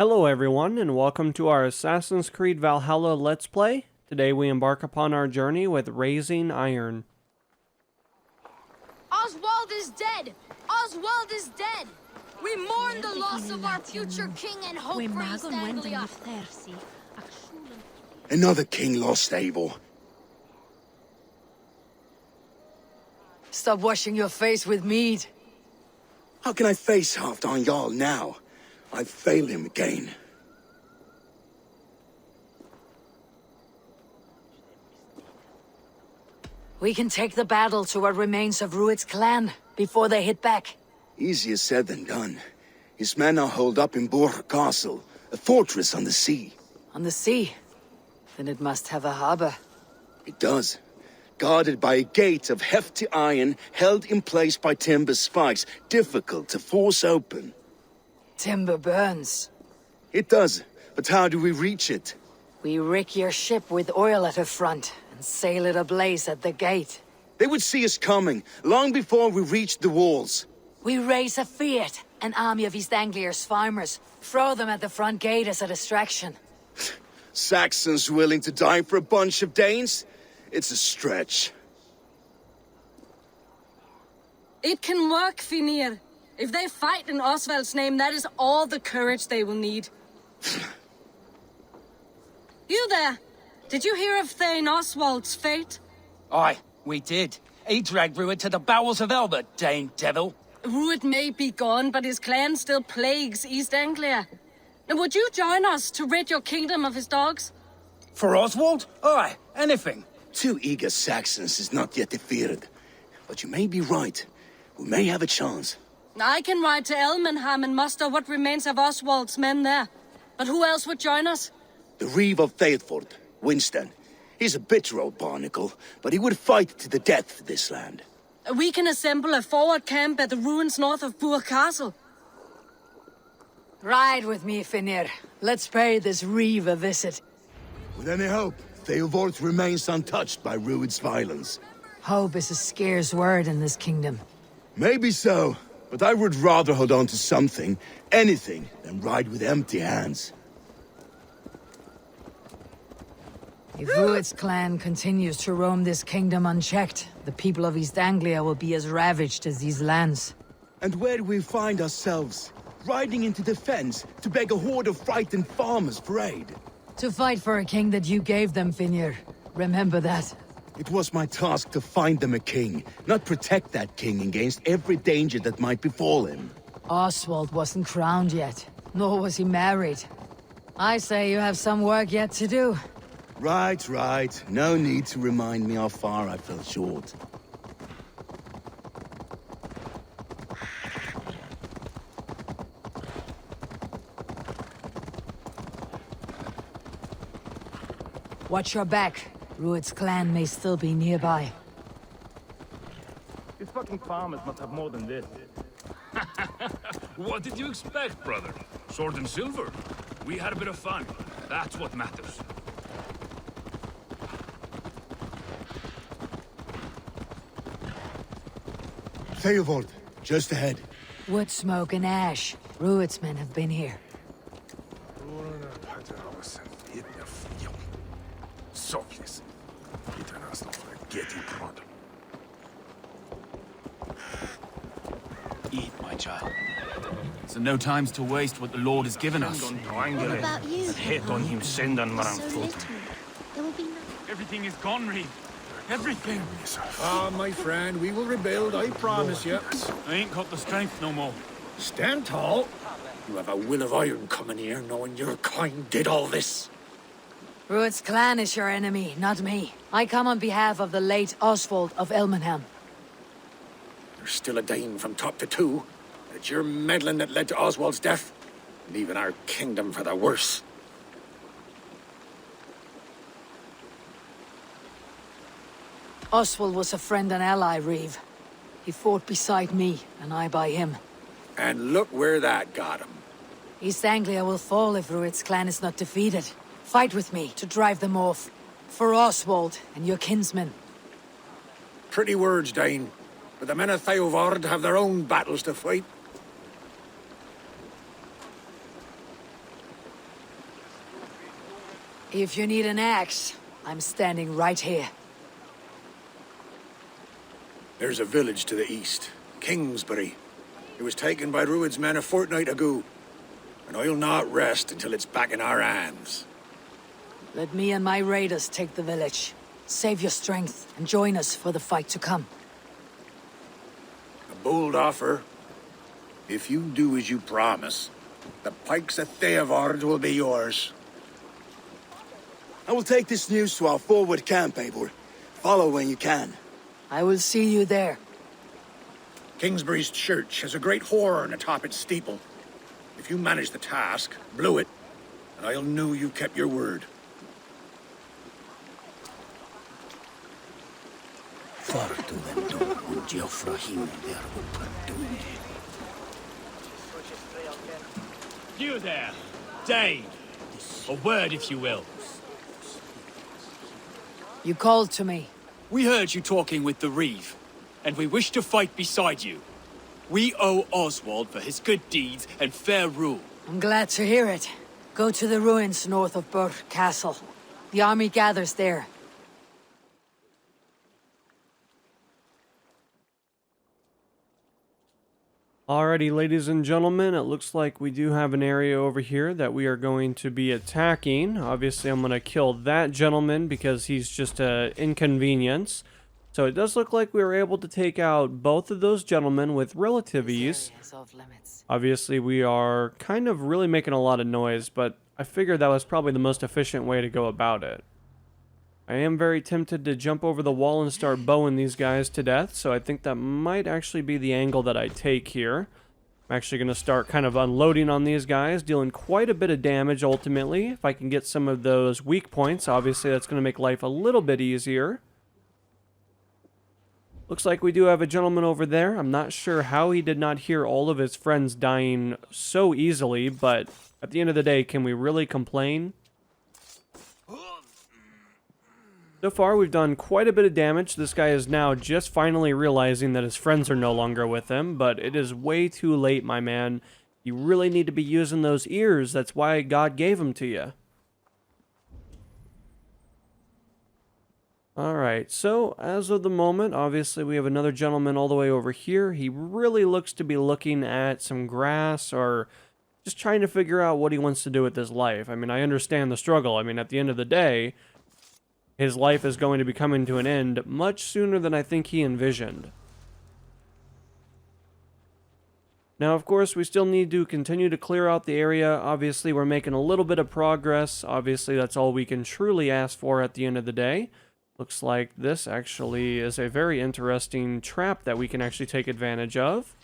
Hello everyone, and welcome to our Assassin's Creed Valhalla Let's Play. Today we embark upon our journey with Raising Iron. Oswald is dead! Oswald is dead! We mourn the loss of our future king and hope for East Anglia. Another king lost, Abel. Stop washing your face with mead. How can I face Halfdan Jarl now? I failed him again. We can take the battle to what remains of Rued's clan before they hit back. Easier said than done. His men are holed up in Borg Castle, a fortress on the sea. On the sea? Then it must have a harbor. It does. Guarded by a gate of hefty iron, held in place by timber spikes, difficult to force open. Timber burns. It does, but how do we reach it? We rig your ship with oil at her front and sail it ablaze at the gate. They would see us coming, long before we reached the walls. We raise a Fiat, an army of East Anglia's farmers, throw them at the front gate as a distraction. Saxons willing to die for a bunch of Danes? It's a stretch. It can work, Finir. If they fight in Oswald's name, that is all the courage they will need. You there! Did you hear of Thane Oswald's fate? Aye, we did. He dragged Rued to the bowels of Elbert, Dane devil. Rued may be gone, but his clan still plagues East Anglia. Now, would you join us to rid your kingdom of his dogs? For Oswald? Aye, anything. 2 eager Saxons is not yet defeated. But you may be right. We may have a chance. I can ride to Elmenham and muster what remains of Oswald's men there. But who else would join us? The Reeve of Faithford, Winston. He's a bitter old barnacle, but he would fight to the death for this land. We can assemble a forward camp at the ruins north of Burg Castle. Ride with me, Finir. Let's pay this Reeve a visit. With any hope, Theodort remains untouched by Rued's violence. Hope is a scarce word in this kingdom. Maybe so, but I would rather hold on to something, anything, than ride with empty hands. If Rued's clan continues to roam this kingdom unchecked, the people of East Anglia will be as ravaged as these lands. And where do we find ourselves? Riding into defense to beg a horde of frightened farmers for aid. To fight for a king that you gave them, Finir. Remember that. It was my task to find them a king, not protect that king against every danger that might befall him. Oswald wasn't crowned yet, nor was he married. I say you have some work yet to do. Right, right. No need to remind me how far I fell short. Watch your back. Rued's clan may still be nearby. These fucking farmers must have more than this. What did you expect, brother? Sword and silver? We had a bit of fun. That's what matters. Theodort, just ahead. Wood smoke and ash. Rued's men have been here. Eat, my child. So no time's to waste what the Lord has given us. What about you? Hit on him, send on So little. There will be no... Everything is gone, Reeve. Everything. Ah, my friend, we will rebuild, I promise you. I ain't got the strength no more. Stand tall. You have a will of iron coming here, knowing your kind did all this. Rued's clan is your enemy, not me. I come on behalf of the late Oswald of Elmenham. There's still a Dane from top to two. It's your meddling that led to Oswald's death, leaving our kingdom for the worse. Oswald was a friend and ally, Reeve. He fought beside me, and I by him. And look where that got him. East Anglia will fall if Rued's clan is not defeated. Fight with me to drive them off. For Oswald and your kinsmen. Pretty words, Dane. But the men of Theodord have their own battles to fight. If you need an axe, I'm standing right here. There's a village to the east, Kingsbury. It was taken by Druid's men a fortnight ago, and I'll not rest until it's back in our hands. Let me and my raiders take the village. Save your strength and join us for the fight to come. A bold offer. If you do as you promise, the pikes of Theodord will be yours. I will take this news to our forward camp, Eivor. Follow when you can. I will see you there. Kingsbury's church has a great horn atop its steeple. If you manage the task, blow it, and I'll know you kept your word. You there, Dane. A word, if you will. You called to me. We heard you talking with the Reeve, and we wish to fight beside you. We owe Oswald for his good deeds and fair rule. I'm glad to hear it. Go to the ruins north of Burke Castle. The army gathers there. Alrighty, ladies and gentlemen, it looks like we do have an area over here that we are going to be attacking. Obviously, I'm going to kill that gentleman because he's just an inconvenience. So it does look like we were able to take out both of those gentlemen with relative ease. Obviously, we are kind of really making a lot of noise, but I figured that was probably the most efficient way to go about it. I am very tempted to jump over the wall and start bowing these guys to death, so I think that might actually be the angle that I take here. I'm actually going to start kind of unloading on these guys, dealing quite a bit of damage ultimately. If I can get some of those weak points, obviously that's going to make life a little bit easier. Looks like we do have a gentleman over there. I'm not sure how he did not hear all of his friends dying so easily, but at the end of the day, can we really complain? So far, we've done quite a bit of damage. This guy is now just finally realizing that his friends are no longer with him, but it is way too late, my man. You really need to be using those ears. That's why God gave them to you. Alright, so as of the moment, obviously we have another gentleman all the way over here. He really looks to be looking at some grass or just trying to figure out what he wants to do with his life. I mean, I understand the struggle. I mean, at the end of the day, his life is going to be coming to an end much sooner than I think he envisioned. Now, of course, we still need to continue to clear out the area. Obviously, we're making a little bit of progress. Obviously, that's all we can truly ask for at the end of the day. Looks like this actually is a very interesting trap that we can actually take advantage of.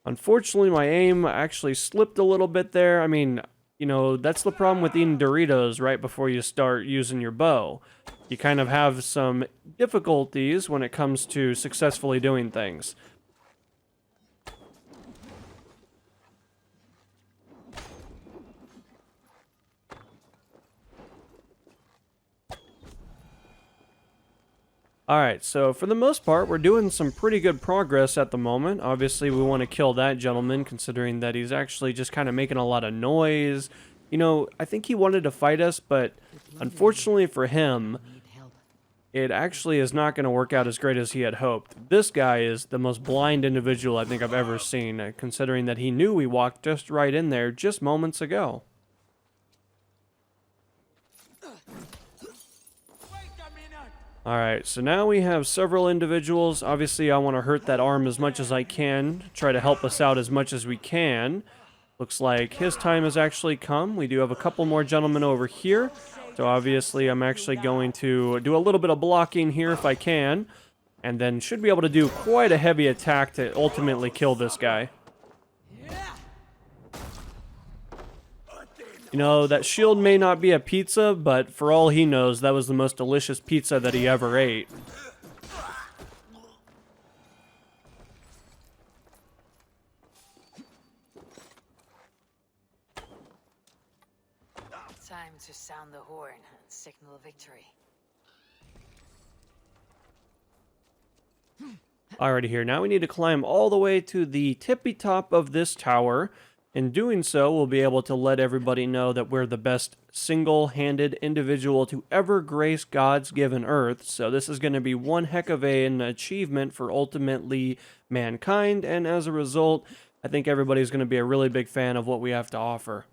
Unfortunately, my aim actually slipped a little bit there. I mean, you know, that's the problem with eating Doritos right before you start using your bow. You kind of have some difficulties when it comes to successfully doing things. Alright, so for the most part, we're doing some pretty good progress at the moment. Obviously, we want to kill that gentleman, considering that he's actually just kind of making a lot of noise. You know, I think he wanted to fight us, but unfortunately for him, it actually is not going to work out as great as he had hoped. This guy is the most blind individual I think I've ever seen, considering that he knew we walked just right in there just moments ago. Alright, so now we have several individuals. Obviously, I want to hurt that arm as much as I can, try to help us out as much as we can. Looks like his time has actually come. We do have a couple more gentlemen over here. So obviously, I'm actually going to do a little bit of blocking here if I can. And then should be able to do quite a heavy attack to ultimately kill this guy. You know, that shield may not be a pizza, but for all he knows, that was the most delicious pizza that he ever ate. Time to sound the horn and signal victory. Alrighty here, now we need to climb all the way to the tippy top of this tower. In doing so, we'll be able to let everybody know that we're the best single-handed individual to ever grace God's given earth, so this is going to be one heck of an achievement for ultimately mankind, and as a result, I think everybody's going to be a really big fan of what we have to offer.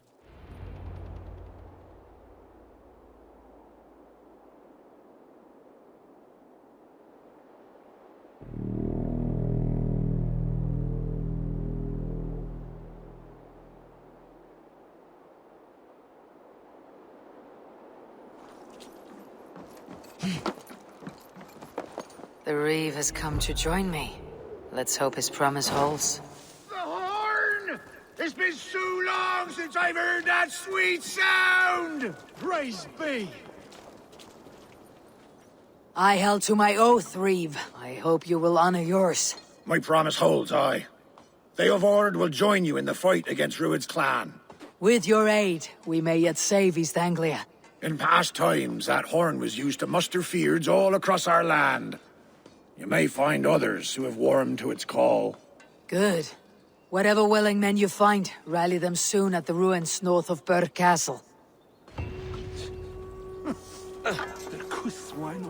The Reeve has come to join me. Let's hope his promise holds. The horn! It's been so long since I've heard that sweet sound! Praise be! I held to my oath, Reeve. I hope you will honor yours. My promise holds, aye. They of Ord will join you in the fight against Rued's clan. With your aid, we may yet save East Anglia. In past times, that horn was used to muster fyrds all across our land. You may find others who have warmed to its call. Good. Whatever willing men you find, rally them soon at the ruins north of Burr Castle. Der Kuss war ein